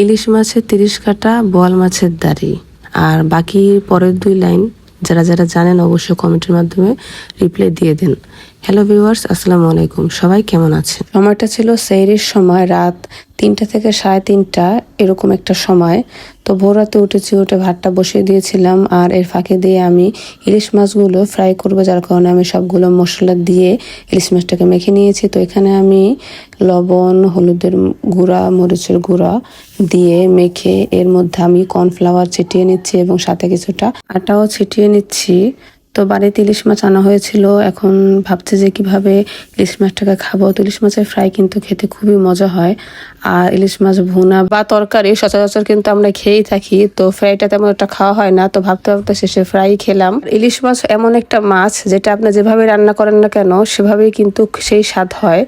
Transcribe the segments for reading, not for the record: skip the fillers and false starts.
ইলিশ মাছের 30 কাটা, বোয়াল মাছের দাড়ি। আর বাকি পরের 2 লাইন যারা যারা জানেন অবশ্যই কমেন্টের মাধ্যমে রিপ্লাই দিয়ে দেন। হ্যালো ভিউয়ার্স, আসসালামু আলাইকুম। সবাই কেমন আছেন? সময়টা ছিল সেহরির সময়, রাত 3টা থেকে 3:30 এরকম একটা সময়। তো ভোর রাতে উঠেছি, উঠে ভাতটা বসিয়ে দিয়েছিলাম। আর এর ফাঁকে দিয়ে আমি ইলিশ মাছগুলো ফ্রাই করবো, যার কারণে আমি সবগুলো মশলা দিয়ে ইলিশ মাছটাকে মেখে নিয়েছি। তো এখানে আমি লবণ, হলুদের গুঁড়া, মরিচের গুঁড়া দিয়ে মেখে এর মধ্যে আমি কর্নফ্লাওয়ার ছিটিয়ে নিচ্ছি এবং সাথে কিছুটা আটাও ছিটিয়ে নিচ্ছি। তো বাড়িতে ইলিশ মাছ আনা হয়েছিল, এখন ভাবছি যে কিভাবে ইলিশ মাছটাকে খাবো। তো ইলিশ মাছের ফ্রাই কিন্তু খেতে খুবই মজা হয়। আর ইলিশ মাছ ভুনা বা তরকারি সচরাচর কিন্তু আমরা খেয়েই থাকি, তো ফ্রাইটা তেমন একটা খাওয়া হয় না। তো ভাবতে ভাবতে শেষে ফ্রাই খেলাম। ইলিশ মাছ এমন একটা মাছ যেটা আপনি যেভাবে রান্না করেন না কেন সেভাবেই কিন্তু সেই স্বাদ হয়।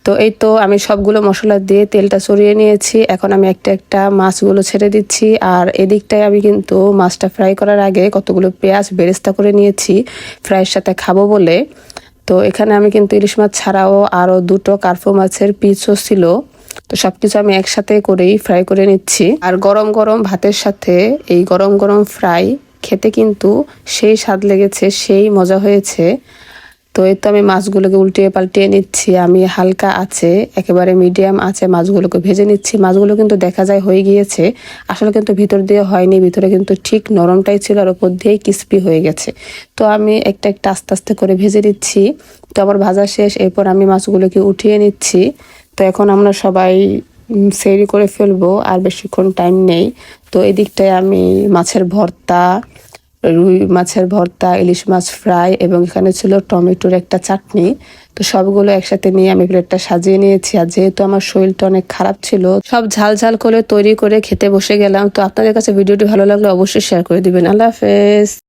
তো এই তো আমি সবগুলো মশলা দিয়ে তেলটা ছড়িয়ে নিয়েছি। এখন আমি একটা একটা মাছগুলো ছেড়ে দিচ্ছি। আর এদিকটায় আমি কিন্তু মাছটা ফ্রাই করার আগে কতগুলো পেঁয়াজ বেরেস্তা করে নিয়েছি ফ্রাইয়ের সাথে খাবো বলে। তো এখানে আমি কিন্তু ইলিশ মাছ ছাড়াও আরও 2টো কার্পো মাছের পিসও ছিল। তো সবকিছু আমি একসাথে করেই ফ্রাই করে নিচ্ছি। আর গরম গরম ভাতের সাথে এই গরম গরম ফ্রাই খেতে কিন্তু সেই স্বাদ লেগেছে, সেই মজা হয়েছে। তো এই তো আমি মাছগুলোকে উল্টিয়ে পাল্টিয়ে নিচ্ছি। আমি হালকা আছে, একেবারে মিডিয়াম আছে মাছগুলোকে ভেজে নিচ্ছি। মাছগুলো কিন্তু দেখা যায় হয়ে গিয়েছে, আসলে কিন্তু ভিতর দিয়ে হয়নি, ভিতরে কিন্তু ঠিক নরমটাই ছিল আর উপর দিয়েই ক্রিস্পি হয়ে গেছে। তো আমি একটা একটা আস্তে আস্তে করে ভেজে নিচ্ছি। তো আবার ভাজা শেষ, এরপর আমি মাছগুলোকে উঠিয়ে নিচ্ছি। তো এখন আমরা সবাই সেরি করে ফেলবো, আর বেশিক্ষণ টাইম নেই। তো এদিকটায় আমি মাছের ভর্তা, রুই মাছের ভর্তা, ইলিশ মাছ ফ্রাই এবং এখানে ছিল টমেটোর একটা চাটনি। তো সবগুলো একসাথে নিয়ে আমি প্লেটটা সাজিয়ে নিয়েছি। আর যেহেতু আমার শরীরটা অনেক খারাপ ছিল, সব ঝাল ঝাল করে তৈরি করে খেতে বসে গেলাম। তো আপনাদের কাছে ভিডিওটি ভালো লাগলে অবশ্যই শেয়ার করে দিবেন। আল্লাহ হাফেজ।